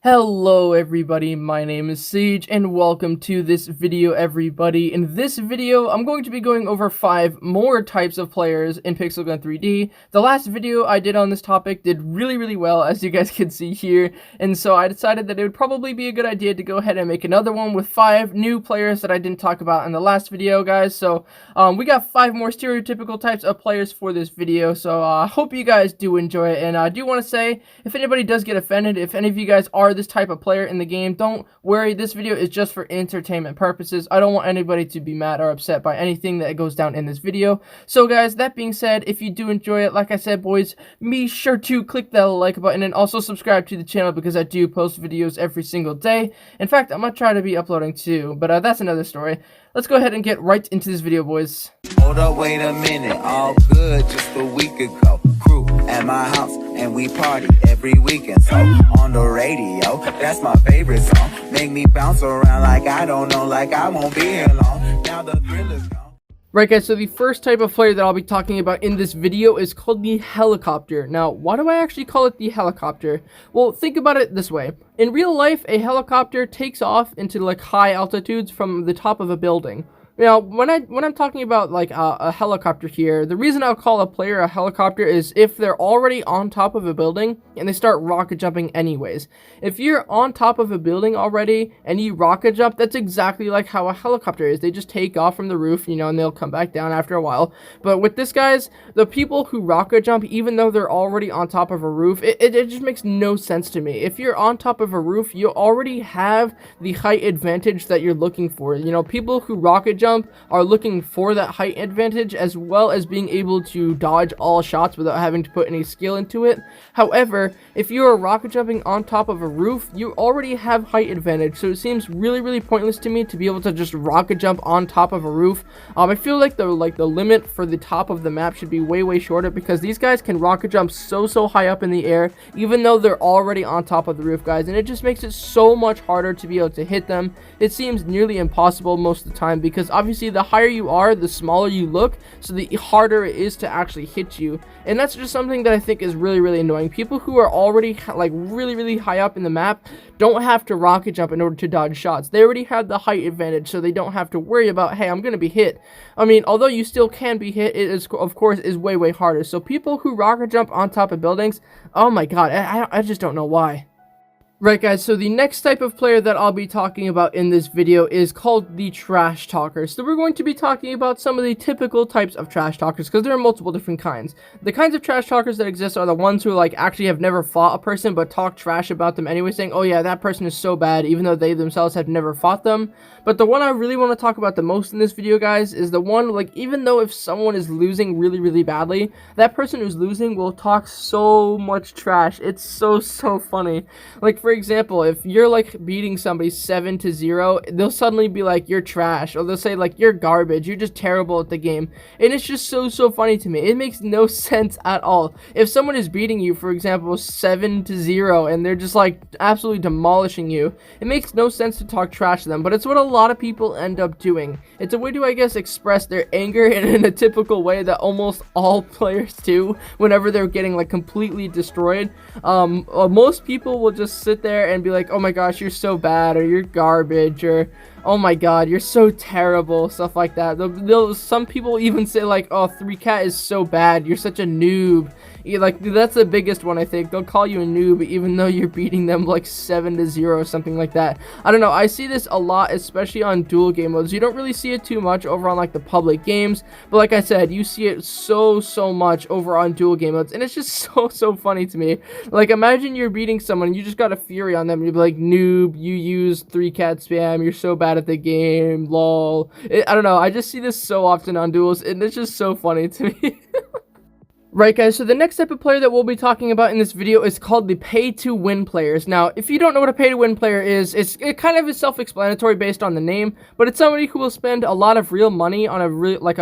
Hello everybody, my name is Sage and welcome to this video everybody. In this video, I'm going to be going over 5 more types of players in Pixel Gun 3D. The last video I did on this topic did really well, as you guys can see here, and so I decided that it would probably be a good idea to go ahead and make another one with 5 new players that I didn't talk about in the last video, guys. So we got 5 more stereotypical types of players for this video, so I hope you guys do enjoy it. And I do want to say, if anybody does get offended, if any of you guys are this type of player in the game, don't worry, this video is just for entertainment purposes. I don't want anybody to be mad or upset by anything that goes down in this video. So guys, that being said, if you do enjoy it, like I said, boys, be sure to click that like button and also subscribe to the channel because I do post videos every single day. In fact, I'm gonna try to be uploading too, but that's another story. Let's go ahead and get right into this video, boys. Hold up, wait a minute, all good just a week ago. Crew at my house and we party every weekend. So on the radio, that's my favorite song. Make me bounce around like I don't know, like I won't be here long. Now the thrill is gone. Right guys, so the first type of player that I'll be talking about in this video is called the helicopter. Now, why do I actually call it the helicopter? Well, think about it this way. In real life, a helicopter takes off into like high altitudes from the top of a building. Now, when I'm talking about like a helicopter here, the reason I'll call a player a helicopter is if they're already on top of a building and they start rocket jumping anyways. If you're on top of a building already and you rocket jump, that's exactly like how a helicopter is. They just take off from the roof, you know, and they'll come back down after a while. But with this, guys, the people who rocket jump, even though they're already on top of a roof, it just makes no sense to me. If you're on top of a roof, you already have the height advantage that you're looking for. You know, people who rocket jump are looking for that height advantage as well as being able to dodge all shots without having to put any skill into it. However, if you are rocket jumping on top of a roof, you already have height advantage, so it seems really pointless to me to be able to just rocket jump on top of a roof. I feel like the limit for the top of the map should be way shorter because these guys can rocket jump so high up in the air even though they're already on top of the roof, guys, and it just makes it so much harder to be able to hit them. It seems nearly impossible most of the time because obviously the higher you are, the smaller you look, so the harder it is to actually hit you. And that's just something that I think is really annoying. People who are already like really high up in the map don't have to rocket jump in order to dodge shots. They already have the height advantage, so they don't have to worry about, hey, I'm gonna be hit. I mean, although you still can be hit, it is of course is way harder. So people who rocket jump on top of buildings, oh my god, I just don't know why. Right guys, so the next type of player that I'll be talking about in this video is called the trash talker. So we're going to be talking about some of the typical types of trash talkers because there are multiple different kinds. The kinds of trash talkers that exist are the ones who like actually have never fought a person but talk trash about them anyway, saying, oh yeah, that person is so bad, even though they themselves have never fought them. But the one I really want to talk about the most in this video, guys, is the one, like, even though if someone is losing really badly, that person who's losing will talk so much trash. It's so funny. Like, for example, if you're like beating somebody 7-0, they'll suddenly be like, you're trash, or they'll say like, you're garbage, you're just terrible at the game. And it's just so funny to me. It makes no sense at all. If someone is beating you, for example, 7-0, and they're just like absolutely demolishing you, it makes no sense to talk trash to them, but it's what a lot of people end up doing. It's a way to, I guess, express their anger in a typical way that almost all players do whenever they're getting like completely destroyed. Most people will just sit there and be like, oh my gosh, you're so bad, or you're garbage, or oh my god, you're so terrible, stuff like that. Some people even say like, oh, 3Cat is so bad, you're such a noob. Like, that's the biggest one, I think. They'll call you a noob even though you're beating them like 7-0 or something like that. I don't know, I see this a lot, especially on dual game modes. You don't really see it too much over on like the public games, but like I said, you see it so much over on dual game modes, and it's just so funny to me. Like, imagine you're beating someone and you just got a fury on them and you'd be like, noob, you use 3Cat spam, you're so bad at the game, lol. I don't know, I just see this so often on duels, and it's just so funny to me. Right guys, so the next type of player that we'll be talking about in this video is called the pay-to-win players. Now, if you don't know what a pay-to-win player is, it kind of is self-explanatory based on the name, but it's somebody who will spend a lot of real money on a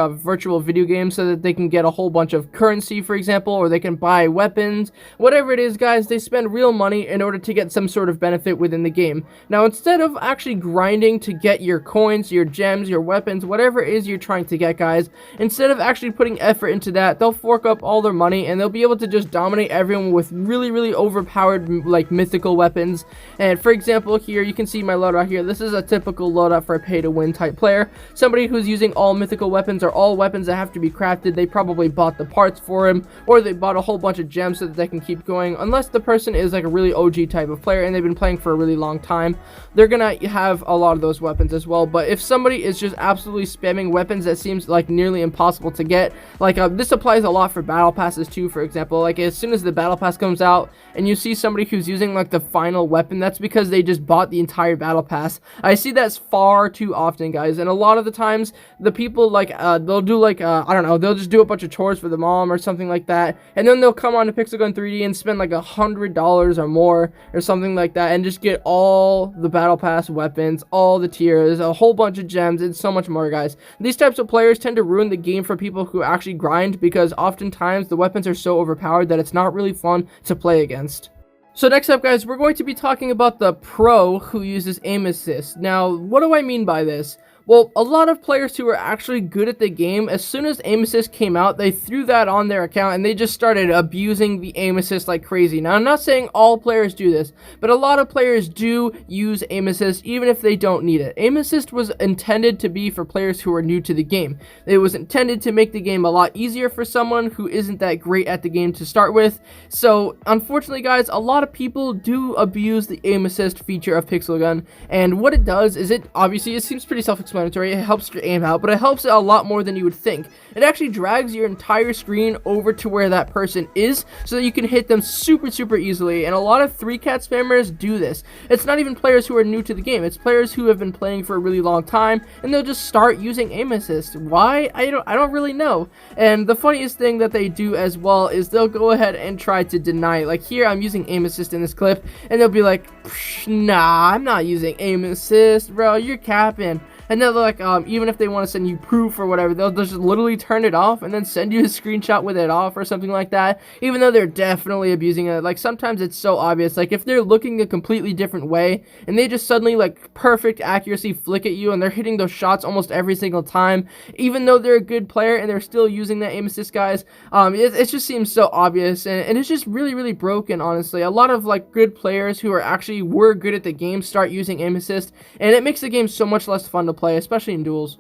virtual video game so that they can get a whole bunch of currency, for example, or they can buy weapons. Whatever it is, guys, they spend real money in order to get some sort of benefit within the game. Now, instead of actually grinding to get your coins, your gems, your weapons, whatever it is you're trying to get, guys, instead of actually putting effort into that, they'll fork up all all their money, and they'll be able to just dominate everyone with really overpowered like mythical weapons. And for example, here you can see my loadout here. This is a typical loadout for a pay-to-win type player. Somebody who's using all mythical weapons, or all weapons that have to be crafted. They probably bought the parts for him, or they bought a whole bunch of gems so that they can keep going. Unless the person is like a really OG type of player and they've been playing for a really long time, they're gonna have a lot of those weapons as well. But if somebody is just absolutely spamming weapons that seems like nearly impossible to get, like this applies a lot for battle passes too. For example, like as soon as the battle pass comes out and you see somebody who's using like the final weapon, that's because they just bought the entire battle pass. I see that far too often, guys, and a lot of the times the people like they'll do like I don't know, they'll just do a bunch of chores for the mom or something like that, and then they'll come on to Pixel Gun 3D and spend like $100 or more or something like that and just get all the battle pass weapons, all the tiers, a whole bunch of gems, and so much more, guys. These types of players tend to ruin the game for people who actually grind, because oftentimes the weapons are so overpowered that it's not really fun to play against. So next up, guys, we're going to be talking about the pro who uses aim assist. Now, what do I mean by this? Well, a lot of players who are actually good at the game, as soon as aim assist came out, they threw that on their account and they just started abusing the aim assist like crazy. Now, I'm not saying all players do this, but a lot of players do use aim assist even if they don't need it. Aim assist was intended to be for players who are new to the game. It was intended to make the game a lot easier for someone who isn't that great at the game to start with. So, unfortunately, guys, a lot of people do abuse the aim assist feature of Pixel Gun, and what it does is it seems pretty self-explanatory. It helps your aim out, but it helps it a lot more than you would think. It actually drags your entire screen over to where that person is so that you can hit them super easily, and a lot of 3-cat spammers do this. It's not even players who are new to the game, it's players who have been playing for a really long time, and they'll just start using aim assist. Why? I don't really know. And the funniest thing that they do as well is they'll go ahead and try to deny it. Like here, I'm using aim assist in this clip, and they'll be like, nah, I'm not using aim assist, bro, you're capping. And they're like, even if they want to send you proof or whatever, they'll just literally turn it off and then send you a screenshot with it off or something like that, even though they're definitely abusing it. Like, sometimes it's so obvious. Like, if they're looking a completely different way and they just suddenly, like, perfect accuracy flick at you and they're hitting those shots almost every single time, even though they're a good player and they're still using that aim assist, guys, it just seems so obvious, and it's just really broken, honestly. A lot of, like, good players who were good at the game start using aim assist, and it makes the game so much less fun to play, especially in duels.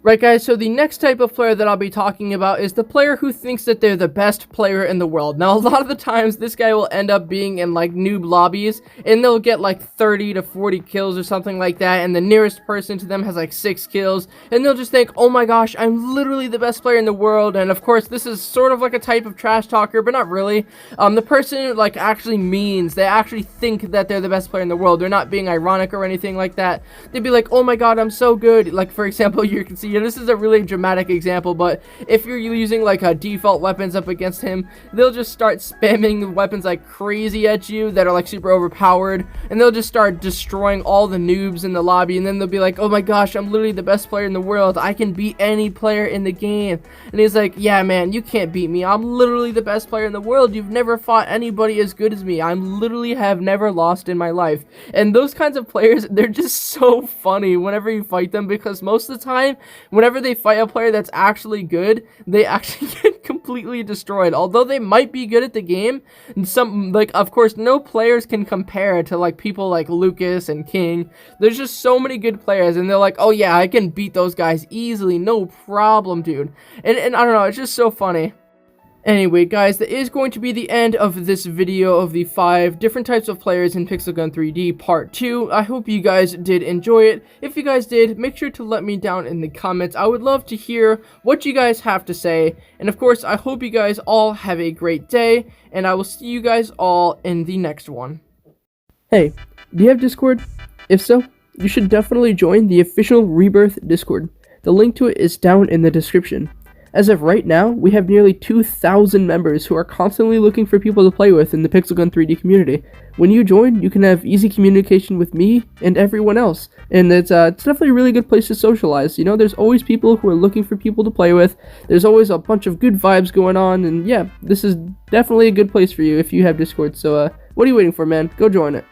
Right, guys, so the next type of player that I'll be talking about is the player who thinks that they're the best player in the world. Now, a lot of the times, this guy will end up being in, like, noob lobbies, and they'll get, like, 30 to 40 kills or something like that, and the nearest person to them has, like, 6 kills, and they'll just think, oh my gosh, I'm literally the best player in the world. And, of course, this is sort of like a type of trash talker, but not really. The person, like, actually means, they actually think that they're the best player in the world. They're not being ironic or anything like that. They'd be like, oh my god, I'm so good. Like, for example, you can see, this is a really dramatic example, but if you're using like a default weapons up against him, they'll just start spamming weapons like crazy at you that are like super overpowered, and they'll just start destroying all the noobs in the lobby, and then they'll be like, oh my gosh, I'm literally the best player in the world, I can beat any player in the game. And he's like, yeah man, you can't beat me, I'm literally the best player in the world, you've never fought anybody as good as me, I'm literally have never lost in my life. And those kinds of players, they're just so funny whenever you fight them, because most of the time, whenever they fight a player that's actually good, they actually get completely destroyed. Although they might be good at the game, and some, like, of course, no players can compare to, like, people like Lucas and King. There's just so many good players, and they're like, oh yeah, I can beat those guys easily, no problem, dude. And I don't know, it's just so funny. Anyway, guys, that is going to be the end of this video of the 5 different types of players in Pixel Gun 3D Part 2. I hope you guys did enjoy it. If you guys did, make sure to let me down in the comments. I would love to hear what you guys have to say. And of course, I hope you guys all have a great day, and I will see you guys all in the next one. Hey, do you have Discord? If so, you should definitely join the official Rebirth Discord. The link to it is down in the description. As of right now, we have nearly 2,000 members who are constantly looking for people to play with in the Pixel Gun 3D community. When you join, you can have easy communication with me and everyone else, and it's definitely a really good place to socialize. You know, there's always people who are looking for people to play with, there's always a bunch of good vibes going on, and yeah, this is definitely a good place for you if you have Discord, so what are you waiting for, man? Go join it.